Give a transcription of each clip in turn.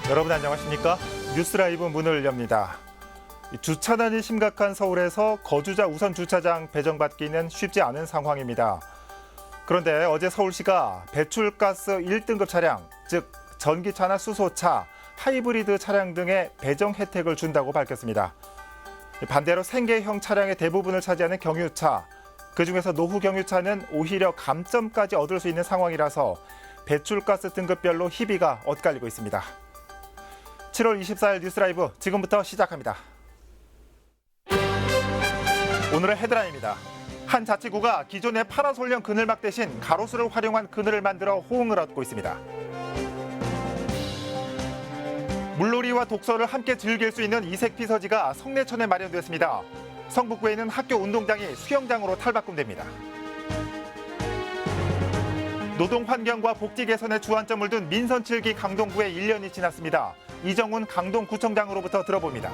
여러분 안녕하십니까? 뉴스라이브 문을 엽니다. 주차난이 심각한 서울에서 거주자 우선 주차장 배정받기는 쉽지 않은 상황입니다. 그런데 어제 서울시가 배출가스 1등급 차량, 즉 전기차나 수소차, 하이브리드 차량 등의 배정 혜택을 준다고 밝혔습니다. 반대로 생계형 차량의 대부분을 차지하는 경유차, 그중에서 노후 경유차는 오히려 감점까지 얻을 수 있는 상황이라서 배출가스 등급별로 희비가 엇갈리고 있습니다. 7월 24일 뉴스라이브 지금부터 시작합니다. 오늘의 헤드라인입니다. 한 자치구가 기존의 파라솔형 그늘막 대신 가로수를 활용한 그늘을 만들어 호응을 얻고 있습니다. 물놀이와 독서를 함께 즐길 수 있는 이색피서지가 성내천에 마련됐습니다. 성북구에는 학교 운동장이 수영장으로 탈바꿈됩니다. 노동환경과 복지 개선에 주안점을 둔 민선 7기 강동구에 1년이 지났습니다. 이정훈 강동구청장으로부터 들어봅니다.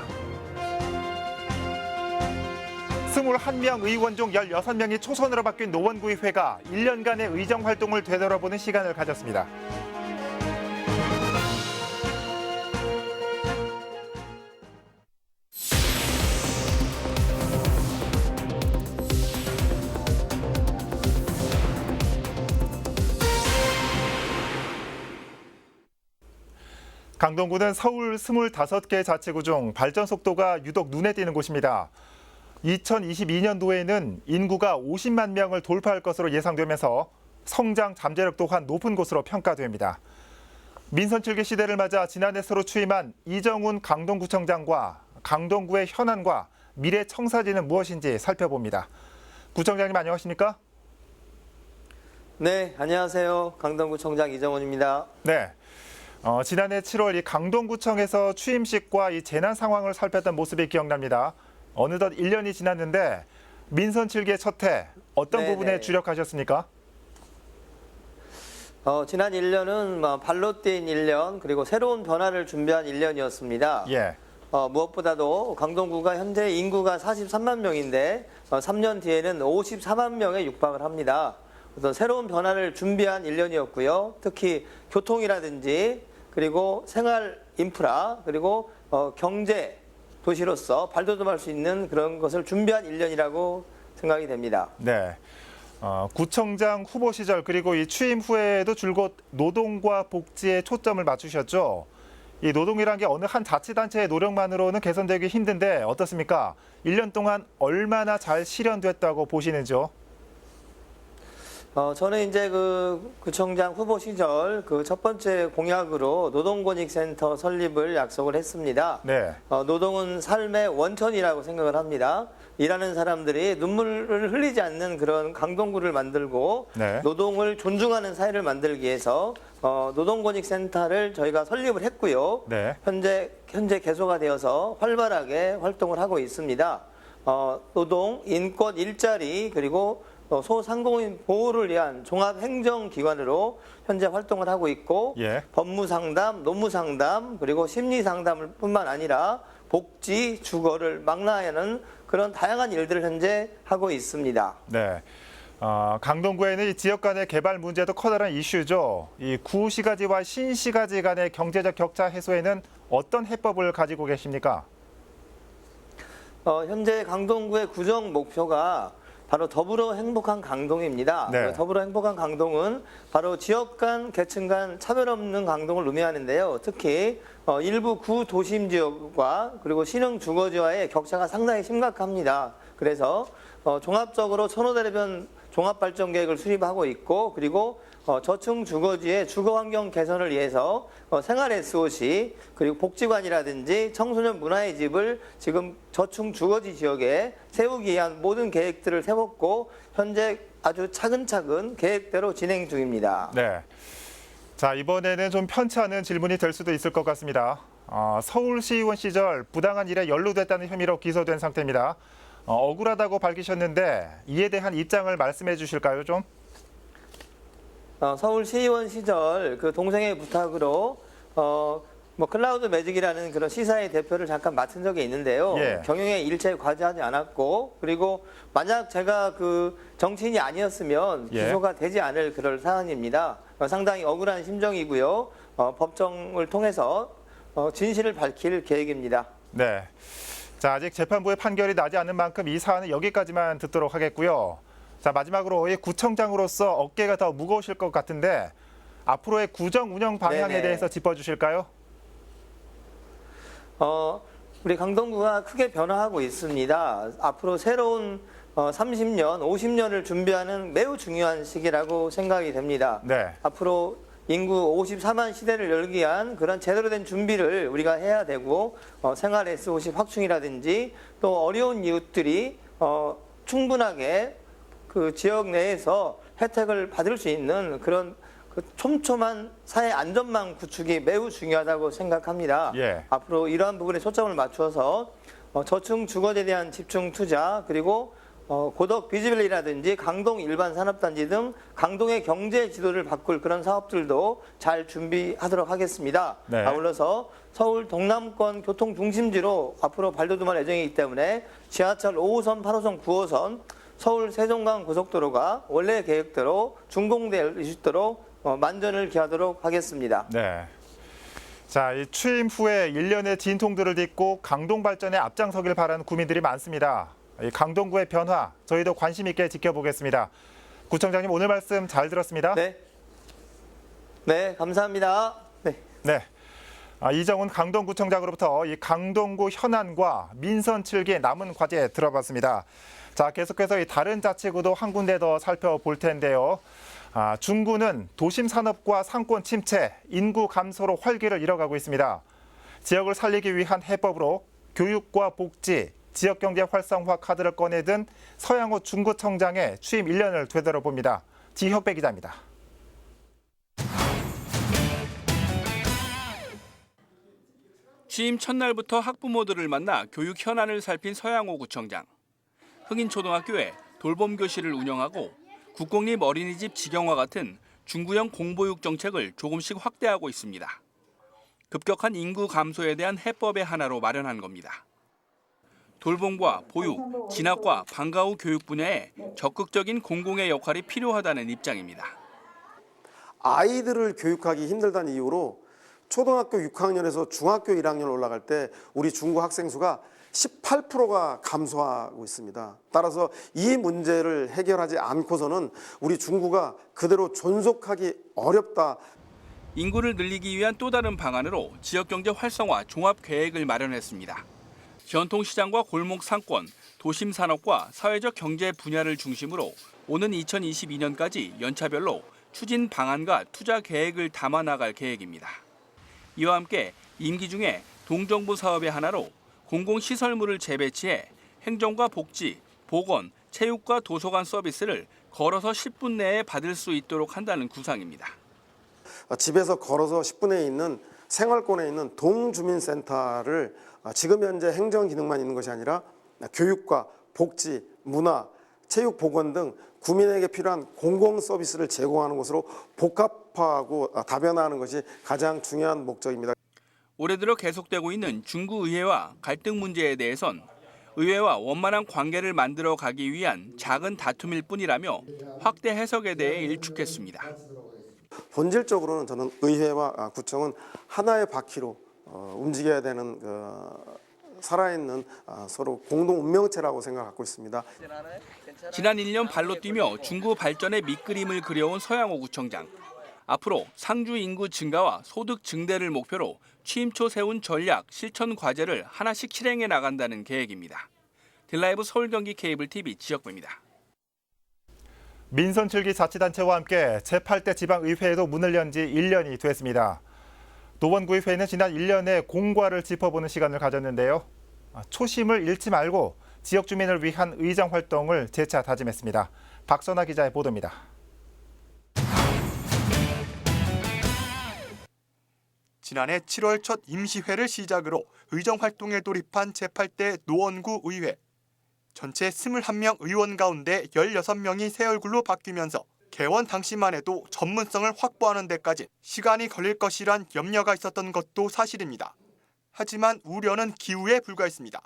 21명 의원 중 16명이 초선으로 바뀐 노원구의회가 1년간의 의정 활동을 되돌아보는 시간을 가졌습니다. 강동구는 서울 25개 자치구 중 발전 속도가 유독 눈에 띄는 곳입니다. 2022년도에는 인구가 50만 명을 돌파할 것으로 예상되면서 성장 잠재력 또한 높은 곳으로 평가됩니다. 민선 7기 시대를 맞아 지난해 새로 취임한 이정훈 강동구청장과 강동구의 현안과 미래 청사진은 무엇인지 살펴봅니다. 구청장님 안녕하십니까? 네, 안녕하세요. 강동구청장 이정훈입니다. 네. 지난해 7월 이 강동구청에서 취임식과 이 재난 상황을 살폈던 모습이 기억납니다. 어느덧 1년이 지났는데 민선 7기의 첫 해 어떤 부분에 주력하셨습니까? 지난 1년은 발로 뛴 1년 그리고 새로운 변화를 준비한 1년이었습니다. 예. 무엇보다도 강동구가 현재 인구가 43만 명인데 3년 뒤에는 54만 명에 육박을 합니다. 어떤 새로운 변화를 준비한 1년이었고요. 특히 교통이라든지 그리고 생활 인프라 그리고 경제 도시로서 발돋움할 수 있는 그런 것을 준비한 1년이라고 생각이 됩니다. 네. 구청장 후보 시절 그리고 이 취임 후에도 줄곧 노동과 복지에 초점을 맞추셨죠. 이 노동이란 게 어느 한 자치단체의 노력만으로는 개선되기 힘든데 어떻습니까? 1년 동안 얼마나 잘 실현됐다고 보시는지요? 저는 이제 구청장 후보 시절 첫 번째 공약으로 노동권익센터 설립을 약속을 했습니다. 네. 노동은 삶의 원천이라고 생각을 합니다. 일하는 사람들이 눈물을 흘리지 않는 그런 강동구를 만들고 네. 노동을 존중하는 사회를 만들기 위해서 노동권익센터를 저희가 설립을 했고요. 네. 현재 개소가 되어서 활발하게 활동을 하고 있습니다. 노동, 인권, 일자리 그리고 소상공인 보호를 위한 종합행정기관으로 현재 활동을 하고 있고 예. 법무상담, 노무상담 그리고 심리상담을 뿐만 아니라 복지, 주거를 망라하는 그런 다양한 일들을 현재 하고 있습니다. 네. 강동구에는 이 지역 간의 개발 문제도 커다란 이슈죠. 이 구시가지와 신시가지 간의 경제적 격차 해소에는 어떤 해법을 가지고 계십니까? 현재 강동구의 구정 목표가 바로 더불어 행복한 강동입니다. 네. 더불어 행복한 강동은 바로 지역 간, 계층 간 차별 없는 강동을 의미하는데요. 특히 일부 구도심 지역과 그리고 신흥 주거지와의 격차가 상당히 심각합니다. 그래서 종합적으로 천호대로변 종합발전계획을 수립하고 있고 그리고 저층 주거지의 주거환경 개선을 위해서 생활 SOC 그리고 복지관이라든지 청소년 문화의 집을 지금 저층 주거지 지역에 세우기 위한 모든 계획들을 세웠고 현재 아주 차근차근 계획대로 진행 중입니다. 네. 자, 이번에는 좀 편치 않은 질문이 될 수도 있을 것 같습니다. 서울시의원 시절 부당한 일에 연루됐다는 혐의로 기소된 상태입니다. 억울하다고 밝히셨는데 이에 대한 입장을 말씀해 주실까요, 좀? 서울시의원 시절 동생의 부탁으로 클라우드 매직이라는 그런 시사의 대표를 잠깐 맡은 적이 있는데요. 예. 경영에 일체 과제하지 않았고 그리고 만약 제가 정치인이 아니었으면 예. 기소가 되지 않을 그럴 사안입니다. 상당히 억울한 심정이고요. 법정을 통해서 진실을 밝힐 계획입니다. 네. 자, 아직 재판부의 판결이 나지 않은 만큼 이 사안은 여기까지만 듣도록 하겠고요. 자, 마지막으로 이 구청장으로서 어깨가 더 무거우실 것 같은데 앞으로의 구정 운영 방향에 네네. 대해서 짚어주실까요? 우리 강동구가 크게 변화하고 있습니다. 앞으로 새로운 30년, 50년을 준비하는 매우 중요한 시기라고 생각이 됩니다. 네. 앞으로 인구 54만 시대를 열기 위한 그런 제대로 된 준비를 우리가 해야 되고 생활 SOC 확충이라든지 또 어려운 이웃들이 충분하게 그 지역 내에서 혜택을 받을 수 있는 그런 그 촘촘한 사회 안전망 구축이 매우 중요하다고 생각합니다. 예. 앞으로 이러한 부분에 초점을 맞춰서 저층 주거지에 대한 집중 투자 그리고 고덕 비즈밸리라든지 강동 일반 산업단지 등 강동의 경제 지도를 바꿀 그런 사업들도 잘 준비하도록 하겠습니다. 네. 아울러서 서울 동남권 교통 중심지로 앞으로 발돋움할 예정이기 때문에 지하철 5호선, 8호선, 9호선 서울 세종강 고속도로가 원래 계획대로 준공될 수 있도록 만전을 기하도록 하겠습니다. 네. 자, 이 취임 후에 1년의 진통들을 딛고 강동 발전에 앞장서길 바라는 구민들이 많습니다. 이 강동구의 변화, 저희도 관심 있게 지켜보겠습니다. 구청장님 오늘 말씀 잘 들었습니다. 네. 네, 감사합니다. 네. 네. 이정훈 강동구청장으로부터 이 강동구 현안과 민선 7기의 남은 과제 들어봤습니다. 자, 계속해서 이 다른 자치구도 한 군데 더 살펴볼 텐데요. 중구는 도심 산업과 상권 침체, 인구 감소로 활기를 잃어가고 있습니다. 지역을 살리기 위한 해법으로 교육과 복지, 지역경제 활성화 카드를 꺼내든 서양호 중구청장의 취임 1년을 되돌아봅니다. 지혁배 기자입니다. 취임 첫날부터 학부모들을 만나 교육 현안을 살핀 서양호 구청장. 흥인초등학교에 돌봄교실을 운영하고 국공립 어린이집 직영화 같은 중구형 공보육 정책을 조금씩 확대하고 있습니다. 급격한 인구 감소에 대한 해법의 하나로 마련한 겁니다. 돌봄과 보육, 진학과 방과 후 교육 분야에 적극적인 공공의 역할이 필요하다는 입장입니다. 아이들을 교육하기 힘들다는 이유로 초등학교 6학년에서 중학교 1학년 올라갈 때 우리 중고 학생 수가 18%가 감소하고 있습니다. 따라서 이 문제를 해결하지 않고서는 우리 중구가 그대로 존속하기 어렵다. 인구를 늘리기 위한 또 다른 방안으로 지역경제 활성화 종합계획을 마련했습니다. 전통시장과 골목 상권, 도심 산업과 사회적 경제 분야를 중심으로 오는 2022년까지 연차별로 추진 방안과 투자 계획을 담아 나갈 계획입니다. 이와 함께 임기 중에 동정부 사업의 하나로 공공시설물을 재배치해 행정과 복지, 보건, 체육과 도서관 서비스를 걸어서 10분 내에 받을 수 있도록 한다는 구상입니다. 집에서 걸어서 10분에 있는 생활권에 있는 동주민센터를 지금 현재 행정 기능만 있는 것이 아니라 교육과 복지, 문화, 체육, 보건 등 구민에게 필요한 공공 서비스를 제공하는 곳으로 복합화하고 다변화하는 것이 가장 중요한 목적입니다. 올해 들어 계속되고 있는 중구의회와 갈등 문제에 대해선 의회와 원만한 관계를 만들어 가기 위한 작은 다툼일 뿐이라며 확대 해석에 대해 일축했습니다. 본질적으로는 저는 의회와 구청은 하나의 바퀴로 움직여야 되는 살아있는 서로 공동 운명체라고 생각하고 있습니다. 지난 1년 발로 뛰며 중구 발전의 밑그림을 그려온 서양호 구청장. 앞으로 상주 인구 증가와 소득 증대를 목표로 취임 초 세운 전략, 실천 과제를 하나씩 실행해 나간다는 계획입니다. 딜라이브 서울 경기 케이블 TV 지역부입니다. 민선 7기 자치단체와 함께 제8대 지방의회에도 문을 연 지 1년이 됐습니다. 노원구의회는 지난 1년의 공과를 짚어보는 시간을 가졌는데요. 초심을 잃지 말고 지역 주민을 위한 의정 활동을 재차 다짐했습니다. 박선아 기자의 보도입니다. 지난해 7월 첫 임시회를 시작으로 의정 활동에 돌입한 제8대 노원구 의회. 전체 21명 의원 가운데 16명이 새 얼굴로 바뀌면서 개원 당시만 해도 전문성을 확보하는 데까지 시간이 걸릴 것이란 염려가 있었던 것도 사실입니다. 하지만 우려는 기우에 불과했습니다.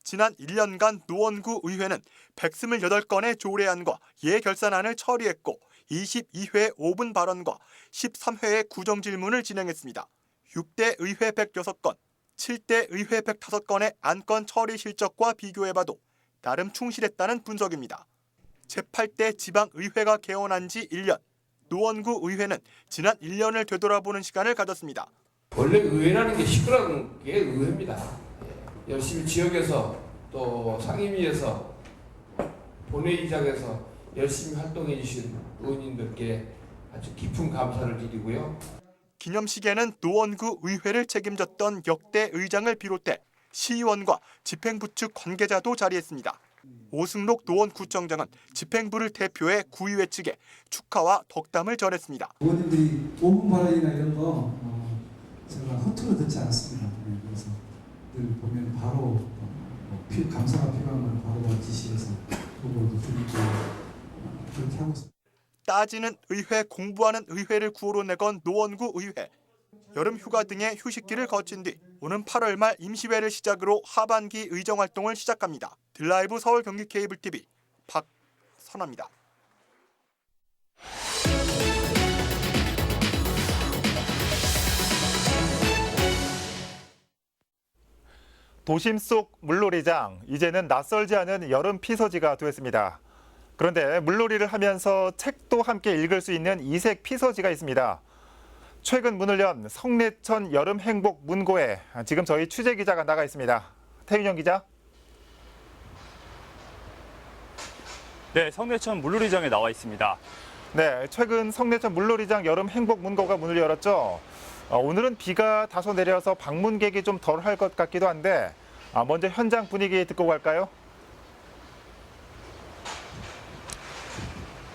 지난 1년간 노원구 의회는 128건의 조례안과 예결산안을 처리했고 22회 5분 발언과 13회의 구정질문을 진행했습니다. 6대 의회 106건, 7대 의회 105건의 안건 처리 실적과 비교해봐도 나름 충실했다는 분석입니다. 제8대 지방의회가 개원한 지 1년, 노원구 의회는 지난 1년을 되돌아보는 시간을 가졌습니다. 원래 의회라는 게 시끄러운 게 의회입니다. 열심히 지역에서 또 상임위에서 본회의장에서 열심히 활동해 주신 의원님들께 아주 깊은 감사를 드리고요. 기념식에는 노원구 의회를 책임졌던 역대 의장을 비롯해 시의원과 집행부 측 관계자도 자리했습니다. 오승록 노원구청장은 집행부를 대표해 구의회 측에 축하와 덕담을 전했습니다. 의원님들이 5분 발언이나 이런 거 제가 허투루 듣지 않습니다. 그래서 늘 보면 바로 감사가 필요한 걸 바로 지시해서 보고도 드리고 그렇게 하고 있습니다. 따지는 의회, 공부하는 의회를 구호로 내건 노원구 의회. 여름 휴가 등의 휴식기를 거친 뒤 오는 8월 말 임시회를 시작으로 하반기 의정 활동을 시작합니다. 드라이브 서울 경기 케이블 TV 박선아입니다. 도심 속 물놀이장, 이제는 낯설지 않은 여름 피서지가 되었습니다. 그런데 물놀이를 하면서 책도 함께 읽을 수 있는 이색 피서지가 있습니다. 최근 문을 연 성내천 여름 행복 문고에 지금 저희 취재 기자가 나가 있습니다. 태윤영 기자. 네, 성내천 물놀이장에 나와 있습니다. 네, 최근 성내천 물놀이장 여름 행복 문고가 문을 열었죠. 오늘은 비가 다소 내려서 방문객이 좀 덜할 것 같기도 한데 먼저 현장 분위기 듣고 갈까요?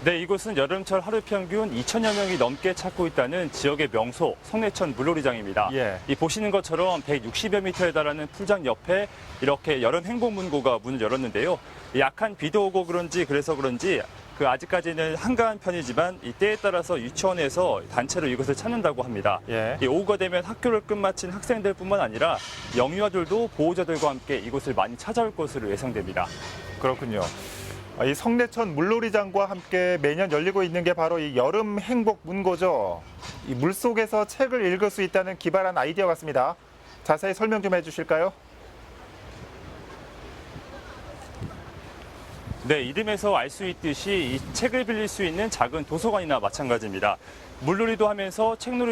네, 이곳은 여름철 하루 평균 2천여 명이 넘게 찾고 있다는 지역의 명소 성내천 물놀이장입니다. 예. 이 보시는 것처럼 160여 미터에 달하는 풀장 옆에 이렇게 여름 행복 문고가 문을 열었는데요. 약한 비도 오고 그런지 아직까지는 한가한 편이지만 이 때에 따라서 유치원에서 단체로 이것을 찾는다고 합니다. 예. 이 오후가 되면 학교를 끝마친 학생들뿐만 아니라 영유아들도 보호자들과 함께 이곳을 많이 찾아올 것으로 예상됩니다. 그렇군요. 이 성내천 물놀이장과 함께 매년 열리고 있는 게 바로 이 여름 행복 문고죠. 이 물속에서 책을 읽을 수 있다는 기발한 아이디어 같습니다. 자세히 설명 좀 해주실까요? 네, 이름에서 알 수 있듯이 이 책을 빌릴 수 있는 작은 도서관이나 마찬가지입니다. 물놀이도 하면서 책도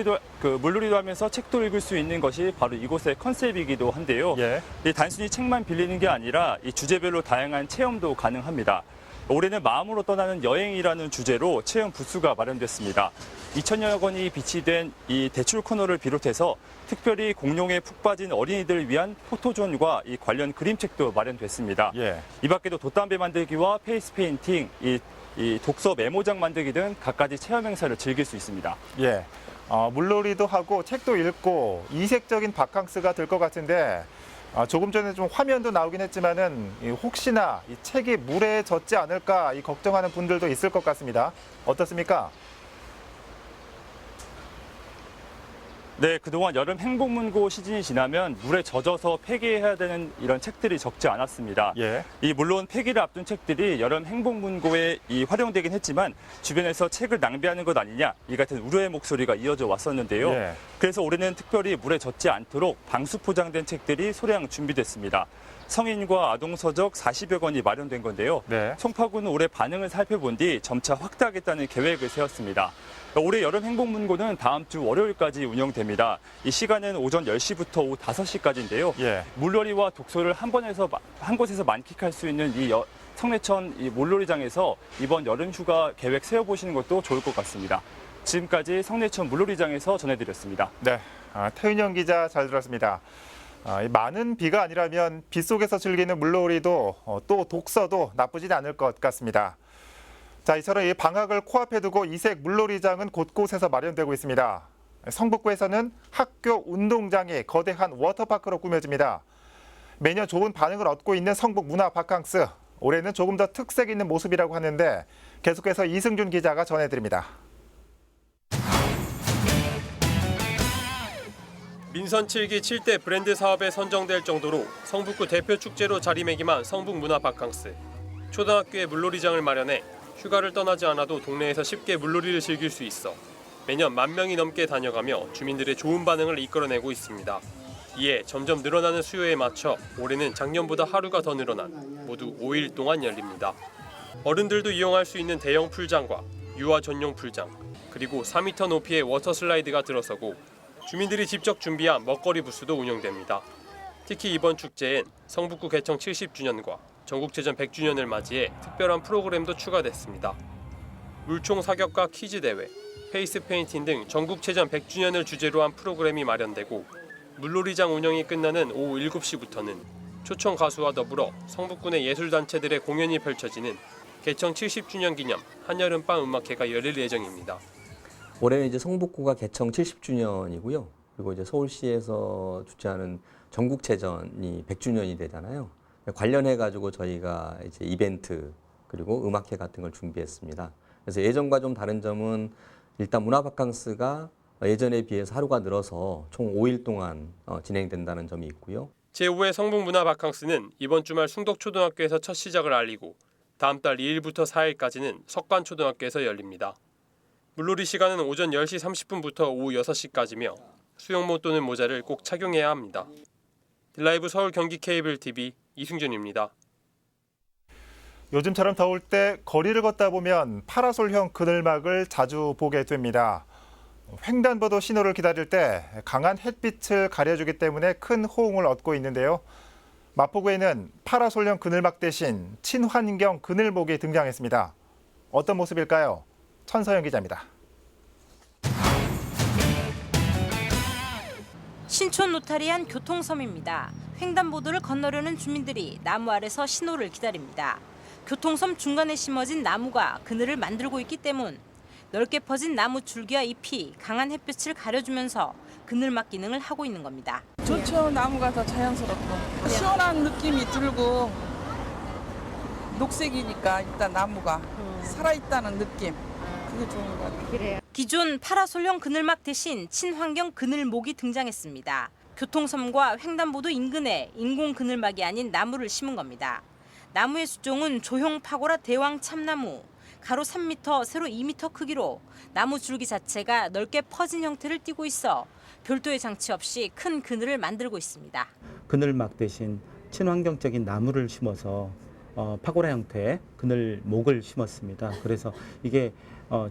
읽을 수 있는 것이 바로 이곳의 컨셉이기도 한데요. 예. 단순히 책만 빌리는 게 아니라 이 주제별로 다양한 체험도 가능합니다. 올해는 마음으로 떠나는 여행이라는 주제로 체험 부스가 마련됐습니다. 2천여 건이 비치된 이 대출 코너를 비롯해서 특별히 공룡에 푹 빠진 어린이들을 위한 포토존과 이 관련 그림책도 마련됐습니다. 예. 이 밖에도 돛담배 만들기와 페이스 페인팅, 이 독서 메모장 만들기 등 갖가지 체험 행사를 즐길 수 있습니다. 예. 물놀이도 하고 책도 읽고 이색적인 바캉스가 될 것 같은데 조금 전에 좀 화면도 나오긴 했지만은 혹시나 이 책이 물에 젖지 않을까 이 걱정하는 분들도 있을 것 같습니다. 어떻습니까? 네, 그동안 여름 행복문고 시즌이 지나면 물에 젖어서 폐기해야 되는 이런 책들이 적지 않았습니다. 예. 물론 폐기를 앞둔 책들이 여름 행복문고에 활용되긴 했지만 주변에서 책을 낭비하는 것 아니냐 이 같은 우려의 목소리가 이어져 왔었는데요. 예. 그래서 올해는 특별히 물에 젖지 않도록 방수 포장된 책들이 소량 준비됐습니다. 성인과 아동 서적 40여 권이 마련된 건데요. 네. 송파구는 올해 반응을 살펴본 뒤 점차 확대하겠다는 계획을 세웠습니다. 올해 여름 행복문고는 다음 주 월요일까지 운영됩니다. 이 시간은 오전 10시부터 오후 5시까지인데요. 예. 물놀이와 독서를 한 곳에서 만끽할 수 있는 이 성내천 이 물놀이장에서 이번 여름 휴가 계획 세워보시는 것도 좋을 것 같습니다. 지금까지 성내천 물놀이장에서 전해드렸습니다. 네. 태윤영 기자 잘 들었습니다. 많은 비가 아니라면 빗속에서 즐기는 물놀이도 또 독서도 나쁘진 않을 것 같습니다. 자, 이처럼 이 방학을 코앞에 두고 이색 물놀이장은 곳곳에서 마련되고 있습니다. 성북구에서는 학교 운동장이 거대한 워터파크로 꾸며집니다. 매년 좋은 반응을 얻고 있는 성북 문화 바캉스. 올해는 조금 더 특색 있는 모습이라고 하는데 계속해서 이승준 기자가 전해드립니다. 민선 7기 7대 브랜드 사업에 선정될 정도로 성북구 대표 축제로 자리매김한 성북 문화 바캉스. 초등학교에 물놀이장을 마련해 휴가를 떠나지 않아도 동네에서 쉽게 물놀이를 즐길 수 있어 매년 10,000명이 넘게 다녀가며 주민들의 좋은 반응을 이끌어내고 있습니다. 이에 점점 늘어나는 수요에 맞춰 올해는 작년보다 하루가 더 늘어난 모두 5일 동안 열립니다. 어른들도 이용할 수 있는 대형 풀장과 유아 전용 풀장, 그리고 4m 높이의 워터 슬라이드가 들어서고 주민들이 직접 준비한 먹거리 부스도 운영됩니다. 특히 이번 축제엔 성북구 개청 70주년과 전국체전 100주년을 맞이해 특별한 프로그램도 추가됐습니다. 물총 사격과 퀴즈 대회, 페이스 페인팅 등 전국체전 100주년을 주제로 한 프로그램이 마련되고 물놀이장 운영이 끝나는 오후 7시부터는 초청 가수와 더불어 성북구 내 예술단체들의 공연이 펼쳐지는 개청 70주년 기념 한여름밤 음악회가 열릴 예정입니다. 올해는 이제 성북구가 개청 70주년이고요. 그리고 이제 서울시에서 주최하는 전국체전이 100주년이 되잖아요. 관련해 가지고 저희가 이제 이벤트 그리고 음악회 같은 걸 준비했습니다. 그래서 예전과 좀 다른 점은 일단 문화바캉스가 예전에 비해서 하루가 늘어서 총 5일 동안 진행된다는 점이 있고요. 제5회 성북문화바캉스는 이번 주말 숭덕초등학교에서 첫 시작을 알리고 다음 달 2일부터 4일까지는 석관초등학교에서 열립니다. 물놀이 시간은 오전 10시 30분부터 오후 6시까지며 수영모 또는 모자를 꼭 착용해야 합니다. 딜라이브 서울 경기 케이블 TV 이승준입니다. 요즘처럼 더울 때 거리를 걷다 보면 파라솔형 그늘막을 자주 보게 됩니다. 횡단보도 신호를 기다릴 때 강한 햇빛을 가려주기 때문에 큰 호응을 얻고 있는데요. 마포구에는 파라솔형 그늘막 대신 친환경 그늘목이 등장했습니다. 어떤 모습일까요? 천서영 기자입니다. 신촌 노타리안 교통섬입니다. 횡단보도를 건너려는 주민들이 나무 아래서 신호를 기다립니다. 교통섬 중간에 심어진 나무가 그늘을 만들고 있기 때문 넓게 퍼진 나무 줄기와 잎이 강한 햇빛을 가려주면서 그늘막 기능을 하고 있는 겁니다. 좋죠. 나무가 더 자연스럽고 시원한 느낌이 들고 녹색이니까 일단 나무가 살아있다는 느낌. 그게 좋은 것 같아요. 그래요. 기존 파라솔형 그늘막 대신 친환경 그늘목이 등장했습니다. 교통섬과 횡단보도 인근에 인공 그늘막이 아닌 나무를 심은 겁니다. 나무의 수종은 조형 파고라 대왕 참나무. 가로 3m, 세로 2m 크기로 나무 줄기 자체가 넓게 퍼진 형태를 띠고 있어 별도의 장치 없이 큰 그늘을 만들고 있습니다. 그늘막 대신 친환경적인 나무를 심어서 파고라 형태의 그늘목을 심었습니다. 그래서 이게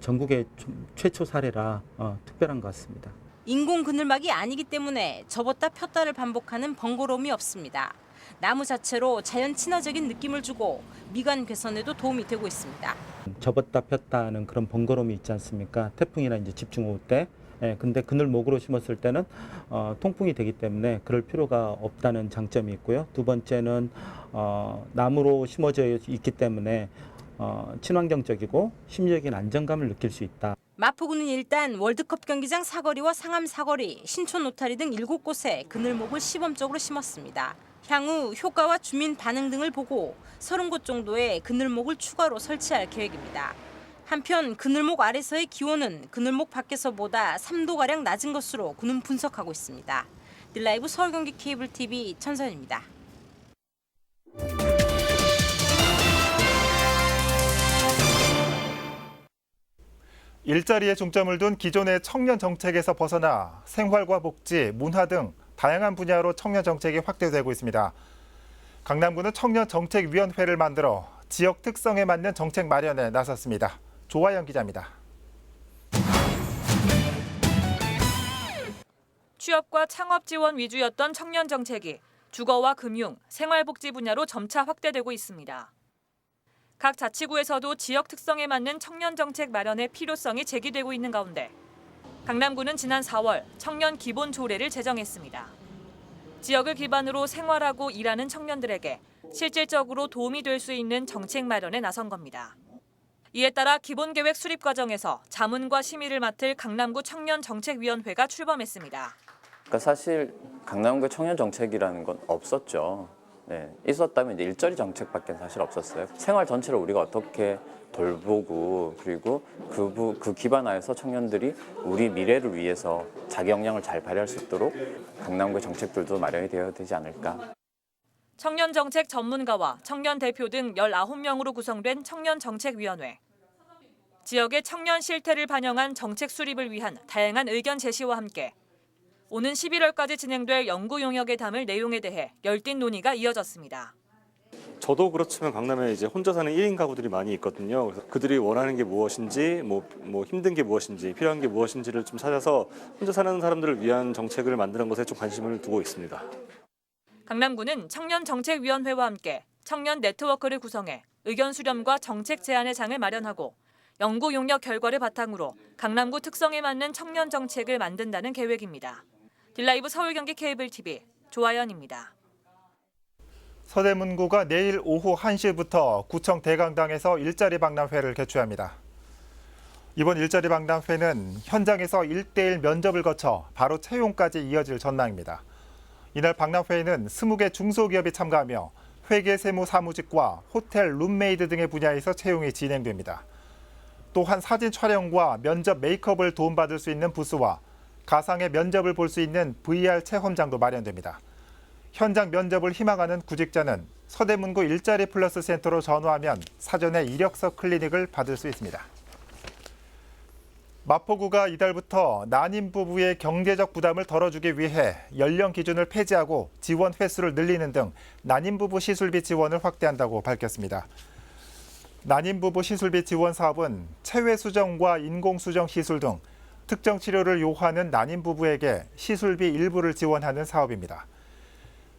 전국의 최초 사례라 특별한 것 같습니다. 인공 그늘막이 아니기 때문에 접었다 폈다를 반복하는 번거로움이 없습니다. 나무 자체로 자연 친화적인 느낌을 주고 미관 개선에도 도움이 되고 있습니다. 접었다 폈다는 그런 번거로움이 있지 않습니까? 태풍이나 이제 집중호우 때. 근데 그늘목으로 심었을 때는 통풍이 되기 때문에 그럴 필요가 없다는 장점이 있고요. 두 번째는 나무로 심어져 있기 때문에 친환경적이고 심리적인 안정감을 느낄 수 있다. 마포구는 일단 월드컵 경기장 사거리와 상암 사거리, 신촌 노타리 등 7곳에 그늘목을 시범적으로 심었습니다. 향후 효과와 주민 반응 등을 보고 30곳 정도의 그늘목을 추가로 설치할 계획입니다. 한편 그늘목 아래서의 기온은 그늘목 밖에서보다 3도가량 낮은 것으로 구는 분석하고 있습니다. 딜라이브 서울 경기 케이블 TV 천선입니다. 일자리에 중점을 둔 기존의 청년 정책에서 벗어나 생활과 복지, 문화 등 다양한 분야로 청년 정책이 확대되고 있습니다. 강남구는 청년정책위원회를 만들어 지역 특성에 맞는 정책 마련에 나섰습니다. 조화영 기자입니다. 취업과 창업 지원 위주였던 청년 정책이 주거와 금융, 생활복지 분야로 점차 확대되고 있습니다. 각 자치구에서도 지역 특성에 맞는 청년 정책 마련의 필요성이 제기되고 있는 가운데 강남구는 지난 4월 청년 기본 조례를 제정했습니다. 지역을 기반으로 생활하고 일하는 청년들에게 실질적으로 도움이 될 수 있는 정책 마련에 나선 겁니다. 이에 따라 기본계획 수립 과정에서 자문과 심의를 맡을 강남구 청년정책위원회가 출범했습니다. 그러니까 사실 강남구 청년정책이라는 건 없었죠. 네, 있었다면 이제 일자리 정책밖에 사실 없었어요. 생활 전체를 우리가 어떻게 돌보고 그리고 그 기반 하에서 청년들이 우리 미래를 위해서 자기 역량을 잘 발휘할 수 있도록 강남구의 정책들도 마련이 되어야 되지 않을까. 청년정책 전문가와 청년 대표 등 19명으로 구성된 청년정책위원회. 지역의 청년 실태를 반영한 정책 수립을 위한 다양한 의견 제시와 함께 오는 11월까지 진행될 연구 용역에 담을 내용에 대해 열띤 논의가 이어졌습니다. 저도 그렇지만 강남에 이제 혼자 사는 1인 가구들이 많이 있거든요. 그래서 그들이 원하는 게 무엇인지, 뭐 힘든 게 무엇인지, 필요한 게 무엇인지를 좀 찾아서 혼자 사는 사람들을 위한 정책을 만드는 것에 좀 관심을 두고 있습니다. 강남구는 청년정책위원회와 함께 청년 네트워크를 구성해 의견 수렴과 정책 제안의 장을 마련하고 연구 용역 결과를 바탕으로 강남구 특성에 맞는 청년 정책을 만든다는 계획입니다. 딜라이브 서울 경기 케이블 TV 조아연입니다. 서대문구가 내일 오후 1시부터 구청 대강당에서 일자리 박람회를 개최합니다. 이번 일자리 박람회는 현장에서 1대1 면접을 거쳐 바로 채용까지 이어질 전망입니다. 이날 박람회에는 20개 중소기업이 참가하며 회계 세무 사무직과 호텔 룸메이드 등의 분야에서 채용이 진행됩니다. 또한 사진 촬영과 면접 메이크업을 도움받을 수 있는 부스와 가상의 면접을 볼 수 있는 VR 체험장도 마련됩니다. 현장 면접을 희망하는 구직자는 서대문구 일자리 플러스 센터로 전화하면 사전에 이력서 클리닉을 받을 수 있습니다. 마포구가 이달부터 난임 부부의 경제적 부담을 덜어주기 위해 연령 기준을 폐지하고 지원 횟수를 늘리는 등 난임 부부 시술비 지원을 확대한다고 밝혔습니다. 난임 부부 시술비 지원 사업은 체외 수정과 인공 수정 시술 등 특정 치료를 요하는 난임 부부에게 시술비 일부를 지원하는 사업입니다.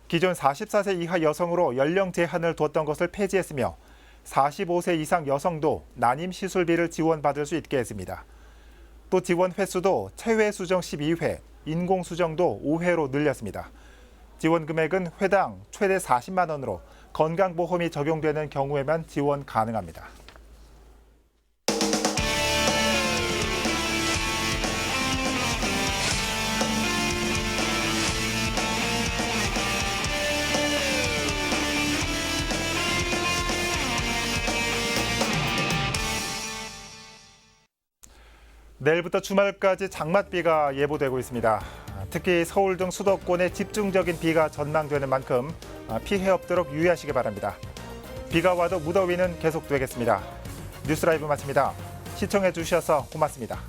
기존 44세 이하 여성으로 연령 제한을 뒀던 것을 폐지했으며 45세 이상 여성도 난임 시술비를 지원받을 수 있게 했습니다. 또 지원 횟수도 체외 수정 12회, 인공 수정도 5회로 늘렸습니다. 지원 금액은 회당 최대 40만 원으로 건강보험이 적용되는 경우에만 지원 가능합니다. 내일부터 주말까지 장맛비가 예보되고 있습니다. 특히 서울 등 수도권에 집중적인 비가 전망되는 만큼 피해 없도록 유의하시기 바랍니다. 비가 와도 무더위는 계속되겠습니다. 뉴스라이브 마칩니다. 시청해 주셔서 고맙습니다.